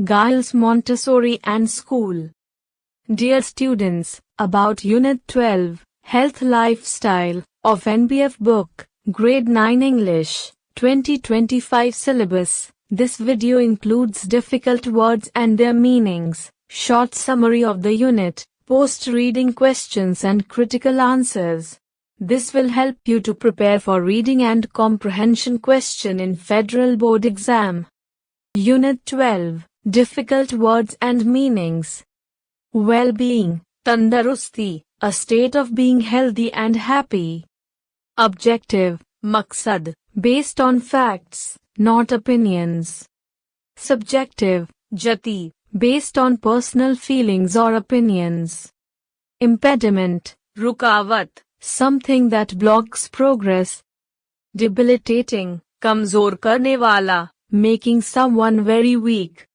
Giles Montessori and School. Dear students, about Unit 12, Health Lifestyle, of NBF Book, Grade 9 English, 2025 Syllabus. This video includes difficult words and their meanings, short summary of the unit, post-reading questions and critical answers. This will help you to prepare for reading and comprehension question in Federal Board exam. Unit 12, Difficult Words and Meanings. Well-being, tandarusti, a state of being healthy and happy. Objective, maqsad, based on facts, not opinions. Subjective, jati, based on personal feelings or opinions. Impediment, rukawat, something that blocks progress. Debilitating, kamzor karne wala, making someone very weak.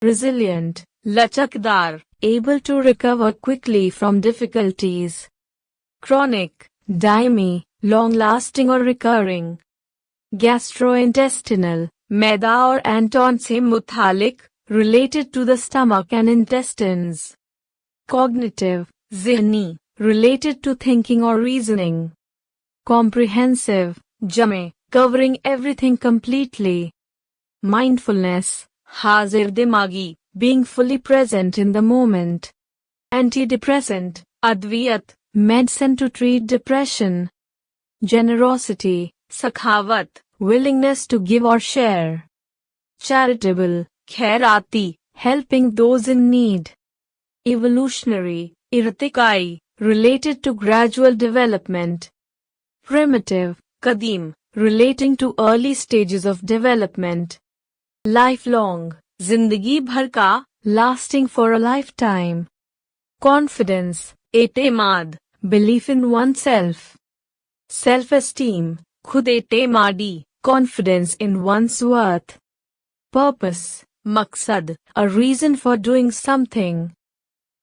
Resilient, lachakdar, able to recover quickly from difficulties. Chronic, daimi, long-lasting or recurring. Gastrointestinal, मैदा और Anton से मुतालिक, related to the stomach and intestines. Cognitive, zihni, related to thinking or reasoning. Comprehensive, jame, covering everything completely. Mindfulness, hazir dimagi, being fully present in the moment. Antidepressant, adviyat, medicine to treat depression. Generosity, sakhawat, willingness to give or share. Charitable, khairati, helping those in need. Evolutionary, irtikai, related to gradual development. Primitive, kadim, relating to early stages of development. Lifelong, zindagi bhar ka, lasting for a lifetime. Confidence, etemad, belief in oneself. Self-esteem, khud etemadi, confidence in one's worth. Purpose, maqsad, a reason for doing something.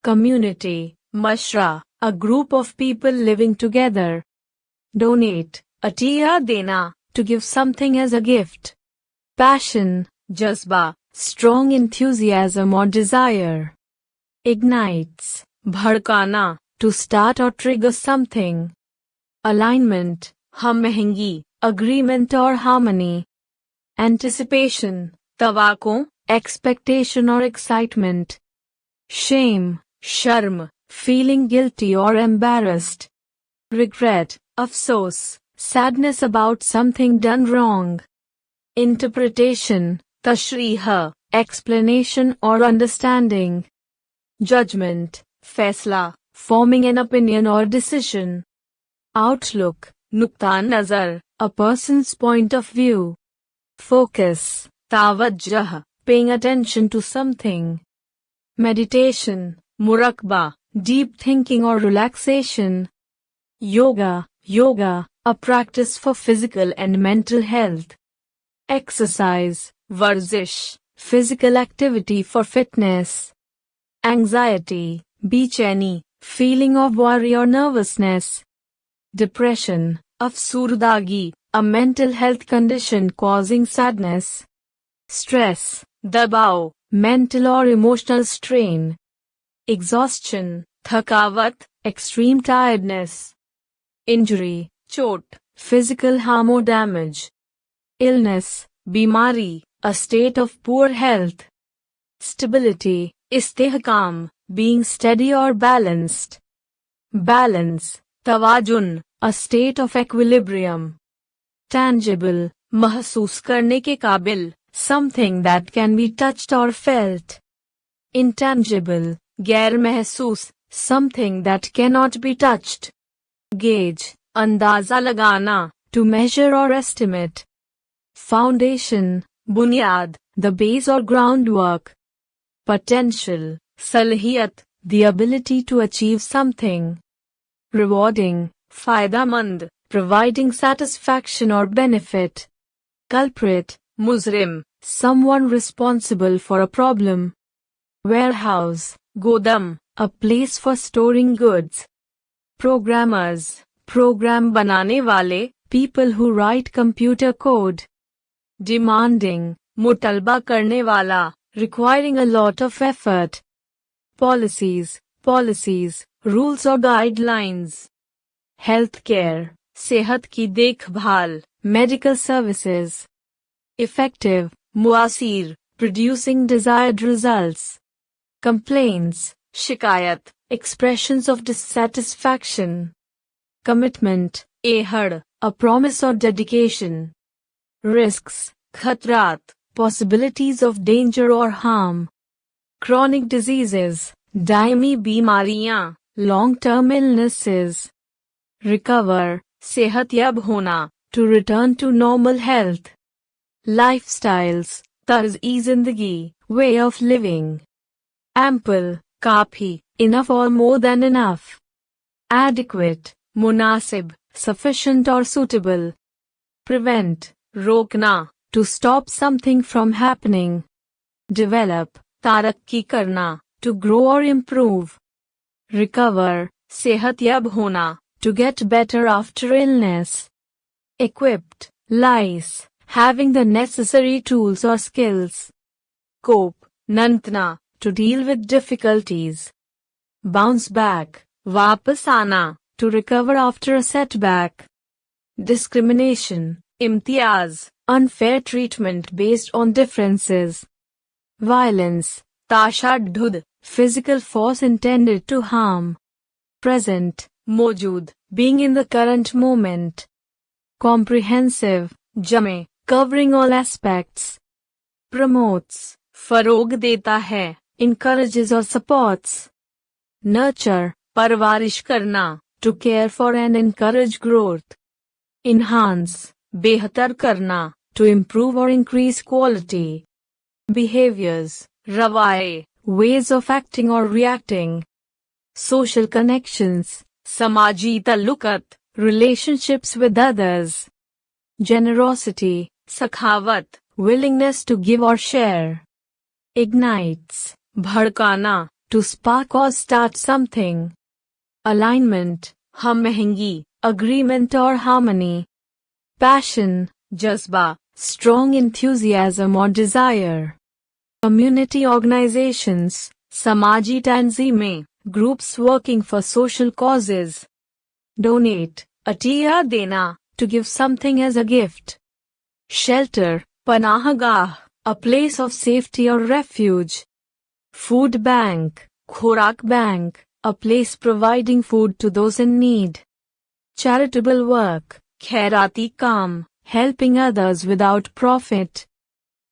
Community, mashra, a group of people living together. Donate, atiya dena, to give something as a gift. Passion, jazba, strong enthusiasm or desire. Ignites, bhadkana, to start or trigger something. Alignment, hammehengi, agreement or harmony. Anticipation, tawako, expectation or excitement. Shame, sharm, feeling guilty or embarrassed. Regret, afsos, sadness about something done wrong. Interpretation, tashriha, explanation or understanding. Judgment, faisla, forming an opinion or decision. Outlook, nukta nazar, a person's point of view. Focus, tawajjah, paying attention to something. Meditation, murakba, deep thinking or relaxation. Yoga, a practice for physical and mental health. Exercise, varzish, physical activity for fitness. Anxiety, bechani, feeling of worry or nervousness. Depression, afsurdagi, a mental health condition causing sadness. Stress, dabao, mental or emotional strain. Exhaustion, thakawat, extreme tiredness. Injury, chot, physical harm or damage. Illness, bimari, a state of poor health. Stability, istihkam, being steady or balanced. Balance, tawajun, a state of equilibrium. Tangible, mahsoos karne ke kabil, something that can be touched or felt. Intangible, gair mahsoos, something that cannot be touched. Gauge, andaza lagana, to measure or estimate. Foundation, bunyad, the base or groundwork. Potential, salhiyat, the ability to achieve something. Rewarding, faydamand, providing satisfaction or benefit. Culprit, muzrim, someone responsible for a problem. Warehouse, godam, a place for storing goods. Programmers, program banane wale, people who write computer code. Demanding, mutalba karne wala, requiring a lot of effort. Policies, rules or guidelines. Healthcare, सेहत की देखभाल, medical services. Effective, मुआसिर, producing desired results. Complaints, शिकायत, expressions of dissatisfaction. Commitment, ehad, a promise or dedication. Risks, खतरात, possibilities of danger or harm. Chronic diseases, Daimi बीमारियां, long-term illnesses. Recover, सेहतयाब होना, to return to normal health. Lifestyles, tarz-e zindagi, way of living. Ample, काफी, enough or more than enough. Adequate, मुनासिब, sufficient or suitable. Prevent, रोकना, to stop something from happening. Develop, तारक्की करना, to grow or improve. Recover, सेहतयाब होना, to get better after illness. Equipped, lies, having the necessary tools or skills. Cope, नंतना, to deal with difficulties. Bounce back, वापस आना, to recover after a setback. Discrimination, Imtiaz, unfair treatment based on differences. Violence, ताशाद्धुद, physical force intended to harm. Present, मौजूद, being in the current moment. Comprehensive, जमे, covering all aspects. Promotes, फरोग देता है, encourages or supports. Nurture, परवरिश करना, to care for and encourage growth. Enhance, बेहतर करना, to improve or increase quality. Behaviors, रवाये, ways of acting or reacting. Social connections, समाजी ताल्लुकात, relationships with others. Generosity, Sakhawat, willingness to give or share. Ignites, भड़काना, to spark or start something. Alignment, हमहंगी, agreement or harmony. Passion, जज्बा, strong enthusiasm or desire. Community organizations, समाजी तंजीमें, groups working for social causes. Donate, Atiya देना, to give something as a gift. Shelter, पनाहगाह, a place of safety or refuge. Food bank, खुराक bank, a place providing food to those in need. Charitable work, खैराती काम, helping others without profit.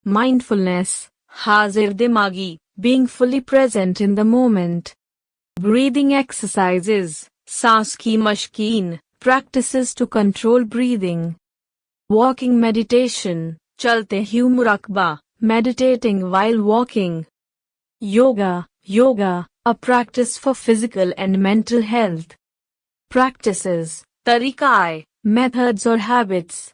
Mindfulness, हाजिर दिमागी, being fully present in the moment. Breathing exercises, सांस की मशकीन, practices to control breathing. Walking meditation, चलते ही मुराकबा, meditating while walking. Yoga, a practice for physical and mental health. Practices, तरीकाए, methods or habits.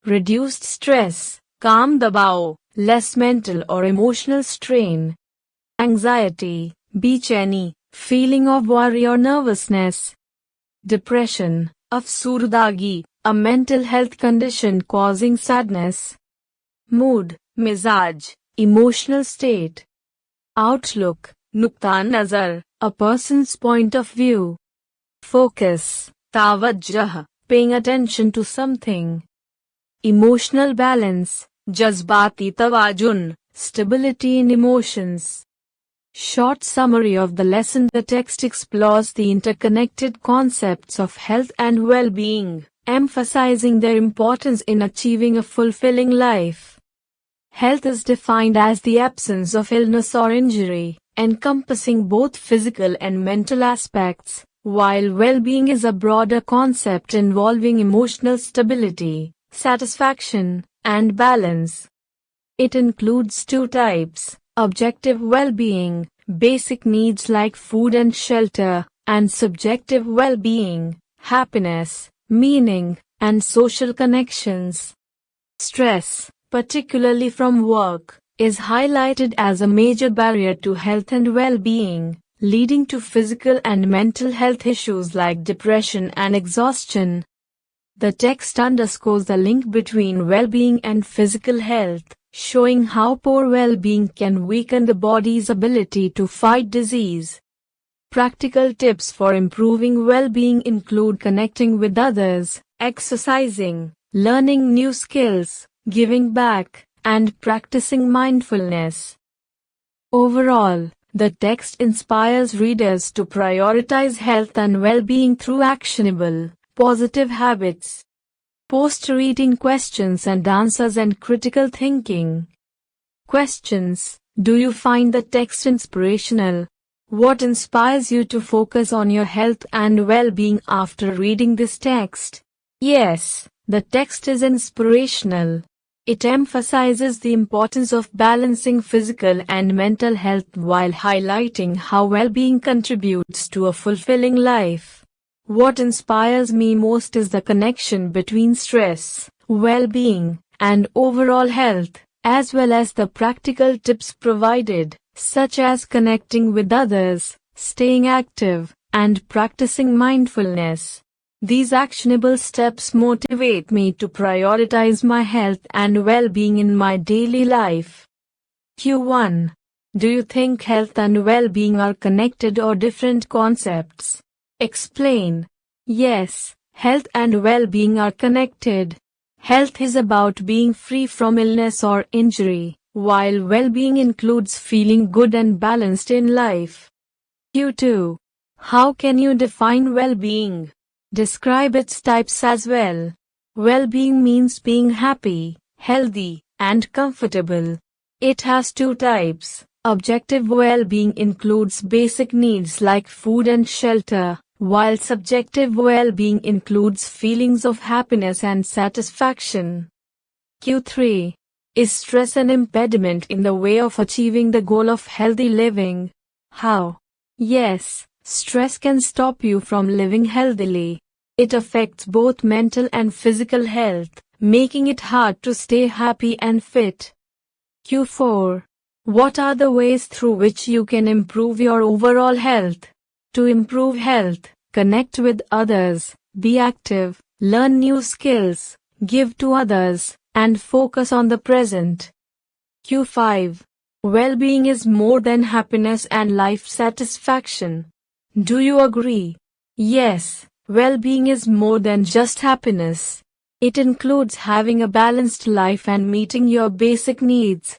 Reduced stress, काम दबाव, less mental or emotional strain. Anxiety, बेचैनी, feeling of worry or nervousness. Depression, अफसुर्दगी, a mental health condition causing sadness. Mood, मिजाज, emotional state. Outlook, नुक्ता नजर, a person's point of view. Focus, तावज्जह, paying attention to something. Emotional balance, जज्बाती तवाजुन, stability in emotions. Short summary of the lesson. The text explores the interconnected concepts of health and well-being, emphasizing their importance in achieving a fulfilling life. Health is defined as the absence of illness or injury, encompassing both physical and mental aspects, while well-being is a broader concept involving emotional stability, satisfaction, and balance. It includes two types: objective well-being, basic needs like food and shelter, and subjective well-being, happiness, meaning, and social connections. Stress, particularly from work, is highlighted as a major barrier to health and well-being, leading to physical and mental health issues like depression and exhaustion. The text underscores the link between well-being and physical health, showing how poor well-being can weaken the body's ability to fight disease. Practical tips for improving well-being include connecting with others, exercising, learning new skills, giving back, and practicing mindfulness. Overall, the text inspires readers to prioritize health and well-being through actionable, positive habits. Post-reading questions and answers and critical thinking. Questions: do you find the text inspirational? What inspires you to focus on your health and well-being after reading this text? Yes, the text is inspirational. It emphasizes the importance of balancing physical and mental health while highlighting how well-being contributes to a fulfilling life. What inspires me most is the connection between stress, well-being, and overall health, as well as the practical tips provided, such as connecting with others, staying active, and practicing mindfulness. These actionable steps motivate me to prioritize my health and well-being in my daily life. Q1. Do you think health and well-being are connected or different concepts? Explain. Yes, health and well-being are connected. Health is about being free from illness or injury, while well-being includes feeling good and balanced in life. Q2. How can you define well-being? Describe its types as well. Well-being means being happy, healthy, and comfortable. It has two types. Objective well-being includes basic needs like food and shelter, while subjective well-being includes feelings of happiness and satisfaction. Q3. Is stress an impediment in the way of achieving the goal of healthy living? How? Yes, stress can stop you from living healthily. It affects both mental and physical health, making it hard to stay happy and fit. Q4. What are the ways through which you can improve your overall health? To improve health, connect with others, be active, learn new skills, give to others, and focus on the present. Q5. Well-being is more than happiness and life satisfaction. Do you agree? Yes, well-being is more than just happiness. It includes having a balanced life and meeting your basic needs.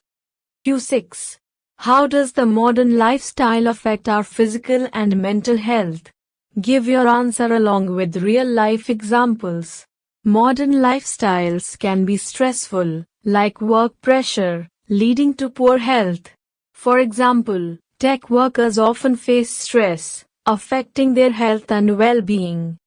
Q6. How does the modern lifestyle affect our physical and mental health? Give your answer along with real-life examples. Modern lifestyles can be stressful, like work pressure, leading to poor health. For example, tech workers often face stress, affecting their health and well-being.